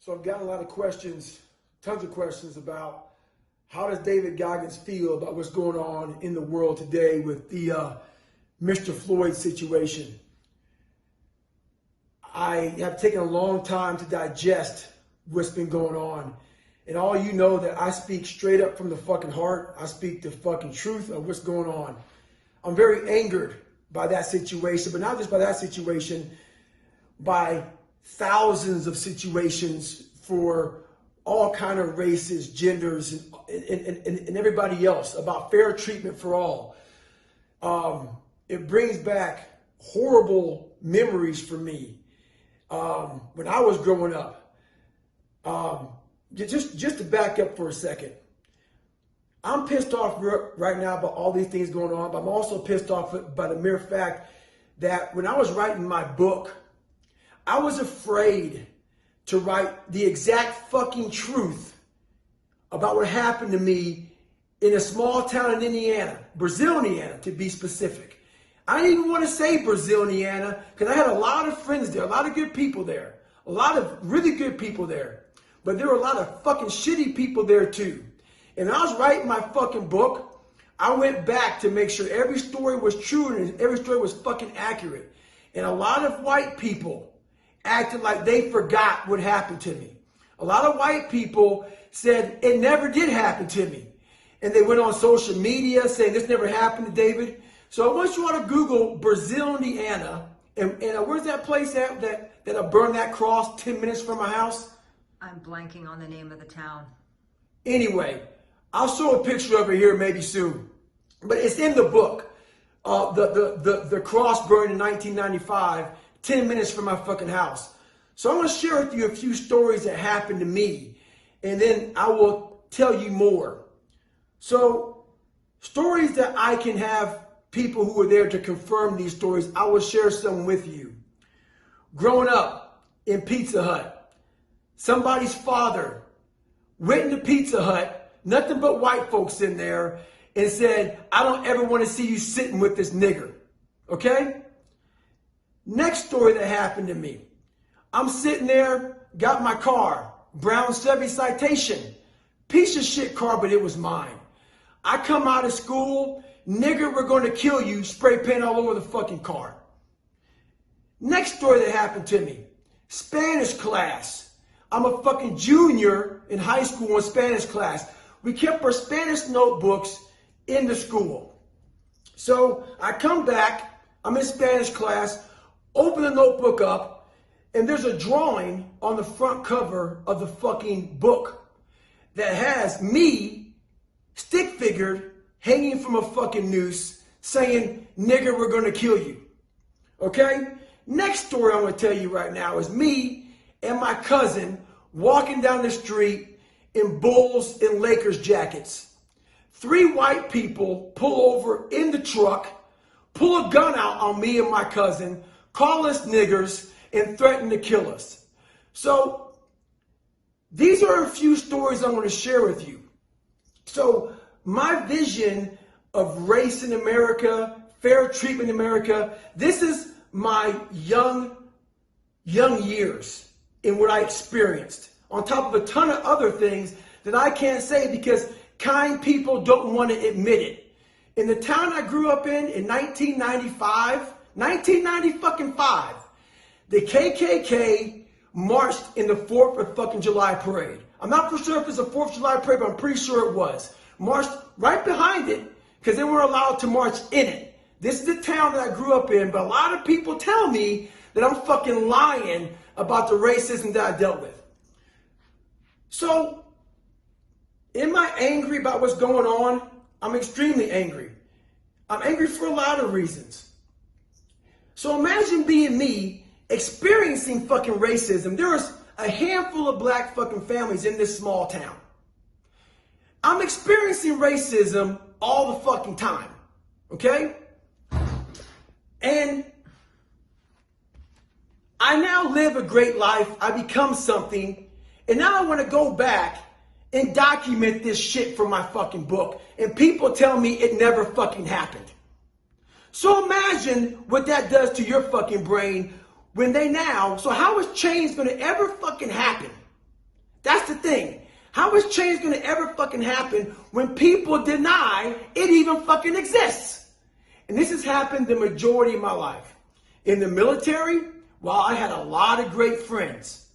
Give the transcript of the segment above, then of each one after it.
So I've gotten a lot of questions, tons of questions about how does David Goggins feel about what's going on in the world today with the Mr. Floyd situation. I have taken a long time to digest what's been going on. And all you know that I speak straight up from the fucking heart. I speak the fucking truth of what's going on. I'm very angered by that situation, but not just by that situation, by thousands of situations for all kind of races, genders, and everybody else, about fair treatment for all. It brings back horrible memories for me when I was growing up. Just to back up for a second, I'm pissed off right now about all these things going on, but I'm also pissed off by the mere fact that when I was writing my book, I was afraid to write the exact fucking truth about what happened to me in a small town in Indiana, Brazil, Indiana, to be specific. I didn't even want to say Brazil, Indiana, because I had a lot of friends there, a lot of good people there, a lot of really good people there. But there were a lot of fucking shitty people there too. And when I was writing my fucking book, I went back to make sure every story was true and every story was fucking accurate. And a lot of white people acted like they forgot what happened to me. A lot of white people said it never did happen to me. And they went on social media saying this never happened to David. So I want you all to Google Brazil, Indiana. And where's that place at that I burned that cross 10 minutes from my house? I'm blanking on the name of the town. Anyway, I'll show a picture of it here maybe soon. But it's in the book. The cross burned in 1995, 10 minutes from my fucking house. So I'm going to share with you a few stories that happened to me. And then I will tell you more. So stories that I can have people who were there to confirm these stories, I will share some with you. Growing up in Pizza Hut, somebody's father went into Pizza Hut, nothing but white folks in there, and said, I don't ever want to see you sitting with this nigger. Okay? Next story that happened to me. I'm sitting there, got my car, brown Chevy Citation. Piece of shit car, but it was mine. I come out of school, nigger, we're going to kill you, spray paint all over the fucking car. Next story that happened to me. Spanish class. I'm a fucking junior in high school in Spanish class. We kept our Spanish notebooks in the school. So I come back, I'm in Spanish class, open the notebook up, and there's a drawing on the front cover of the fucking book that has me stick figured hanging from a fucking noose saying, nigger, we're going to kill you. Okay? Next story I'm going to tell you right now is me and my cousin walking down the street in Bulls and Lakers jackets. 3 white people pull over in the truck, pull a gun out on me and my cousin, call us niggers, and threaten to kill us. So these are a few stories I'm going to share with you. So my vision of race in America, fair treatment in America, this is my young years in what I experienced, on top of a ton of other things that I can't say because kind people don't want to admit it. In the town I grew up in 1995, the KKK marched in the 4th of fucking July parade. I'm not for sure if it's a 4th of July parade, but I'm pretty sure it was. Marched right behind it because they weren't allowed to march in it. This is the town that I grew up in, but a lot of people tell me that I'm fucking lying about the racism that I dealt with. So, am I angry about what's going on? I'm extremely angry. I'm angry for a lot of reasons. So imagine being me, experiencing fucking racism. There was a handful of black fucking families in this small town. I'm experiencing racism all the fucking time. Okay? And I now live a great life. I become something. And now I want to go back and document this shit for my fucking book. And people tell me it never fucking happened. So imagine what that does to your fucking brain when they now, so how is change going to ever fucking happen That's the thing. How is change going to ever fucking happen when people deny it even fucking exists? And this has happened the majority of my life. In the military, while I had a lot of great friends,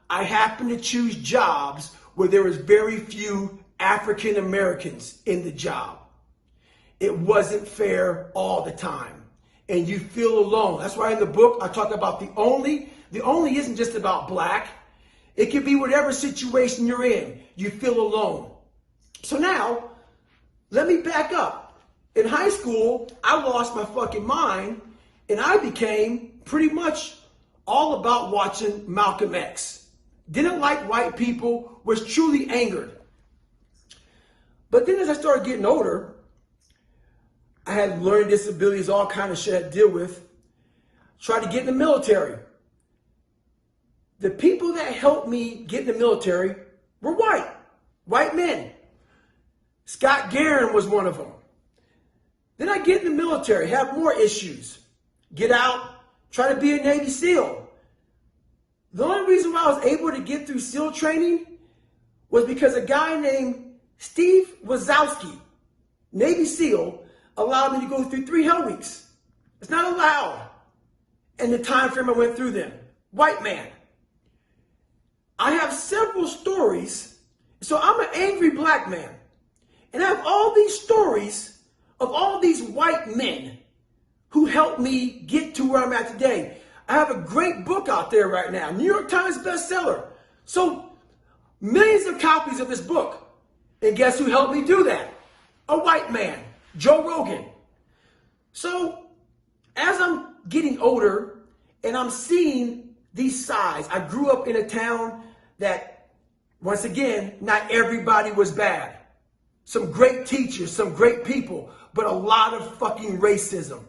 I happened to choose jobs where there was very few African Americans in the job. It wasn't fair all the time. And you feel alone. That's why in the book I talk about the only. The only isn't just about black. It could be whatever situation you're in. You feel alone. So now, let me back up. In high school, I lost my fucking mind and I became pretty much all about watching Malcolm X. Didn't like white people, was truly angered. But then as I started getting older, I had learning disabilities, all kind of shit I deal with. Tried to get in the military. The people that helped me get in the military were white men. Scott Guerin was one of them. Then I get in the military, have more issues. Get out, try to be a Navy SEAL. The only reason why I was able to get through SEAL training was because a guy named Steve Wazowski, Navy SEAL, allowed me to go through 3 Hell Weeks. It's not allowed in the time frame I went through them. White man. I have several stories. So I'm an angry black man. And I have all these stories of all these white men who helped me get to where I'm at today. I have a great book out there right now, New York Times bestseller. So millions of copies of this book. And guess who helped me do that? A white man. Joe Rogan. So as I'm getting older and I'm seeing these sides, I grew up in a town that, once again, not everybody was bad. Some great teachers, some great people, but a lot of fucking racism.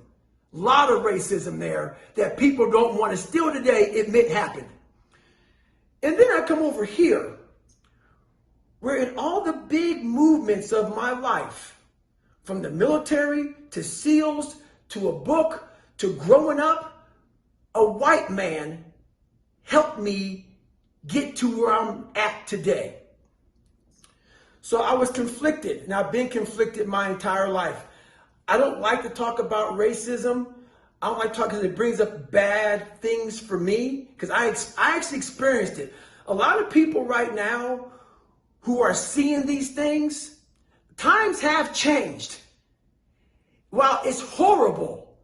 A lot of racism there that people don't want to still today admit happened. And then I come over here, where in all the big movements of my life, from the military to SEALs to a book to growing up, a white man helped me get to where I'm at today. So I was conflicted, and I've been conflicted my entire life. I don't like to talk about racism. I don't like to talk because it brings up bad things for me, because I actually experienced it. A lot of people right now who are seeing these things, times have changed. While it's horrible,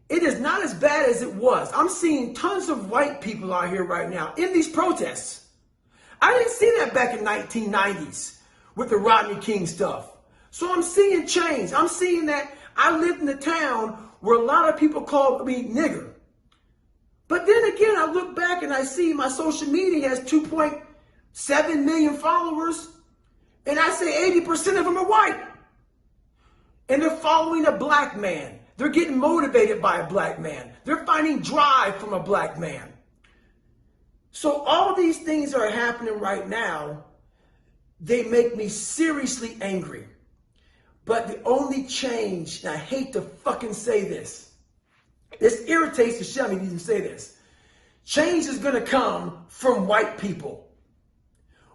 it is not as bad as it was. I'm seeing tons of white people out here right now in these protests. I didn't see that back in 1990s with the Rodney King stuff. So I'm seeing change. I'm seeing that I lived in a town where a lot of people called me nigger. But then again, I look back and I see my social media has 2.7 million followers, and I say 80% of them are white. And they're following a black man. They're getting motivated by a black man. They're finding drive from a black man. So all these things are happening right now. They make me seriously angry. But the only change, and I hate to fucking say this, this irritates the shit out of me to even say this. Change is going to come from white people.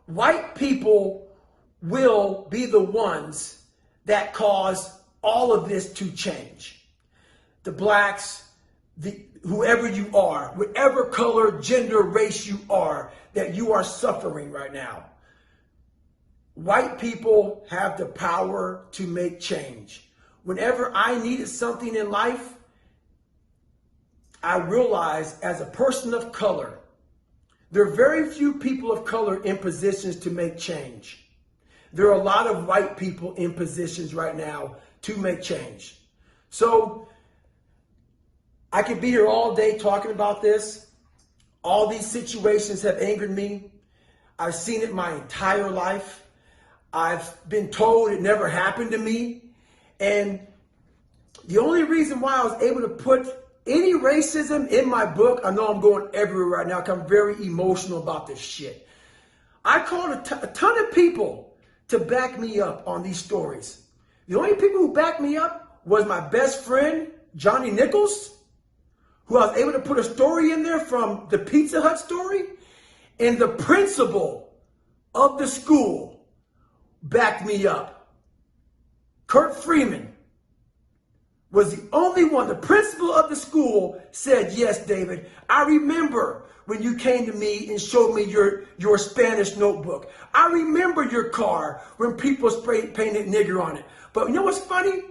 White people will be the ones that cause all of this to change. The blacks, whoever you are, whatever color, gender, race you are, that you are suffering right now. White people have the power to make change. Whenever I needed something in life, I realized as a person of color, there are very few people of color in positions to make change. There are a lot of white people in positions right now to make change. So I could be here all day talking about this. All these situations have angered me. I've seen it my entire life. I've been told it never happened to me. And the only reason why I was able to put any racism in my book, I know I'm going everywhere right now because I'm very emotional about this shit. I called a ton of people to back me up on these stories. The only people who backed me up was my best friend, Johnny Nichols, who I was able to put a story in there from the Pizza Hut story, and the principal of the school backed me up. Kurt Freeman was the only one, the principal of the school said, yes, David, I remember when you came to me and showed me your Spanish notebook. I remember your car when people spray painted nigger on it. But you know what's funny?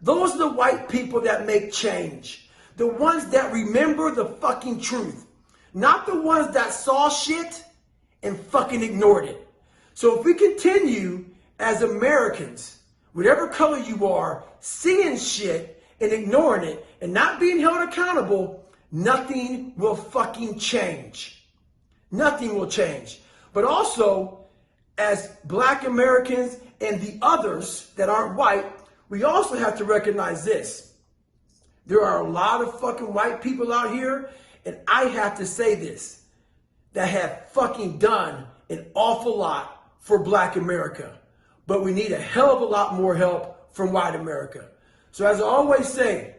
Those are the white people that make change. The ones that remember the fucking truth. Not the ones that saw shit and fucking ignored it. So if we continue as Americans, whatever color you are, seeing shit and ignoring it and not being held accountable, nothing will fucking change. Nothing will change. But also, as black Americans and the others that aren't white, we also have to recognize this. There are a lot of fucking white people out here, and I have to say this, that have fucking done an awful lot for black America. But we need a hell of a lot more help from white America. So as I always say,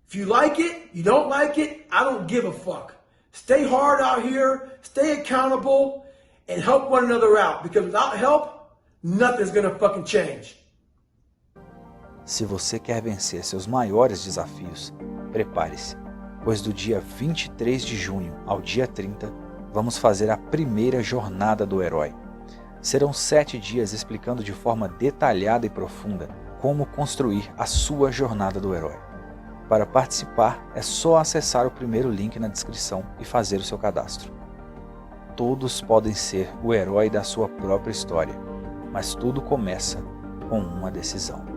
if you like it, you don't like it, I don't give a fuck. Stay hard out here, stay accountable, and help one another out. Because without help, nothing's gonna fucking change. Se você quer vencer seus maiores desafios, prepare-se, pois do dia 23 de junho ao dia 30, vamos fazer a primeira jornada do herói. Serão 7 dias explicando de forma detalhada e profunda como construir a sua jornada do herói. Para participar, é só acessar o primeiro link na descrição e fazer o seu cadastro. Todos podem ser o herói da sua própria história, mas tudo começa com uma decisão.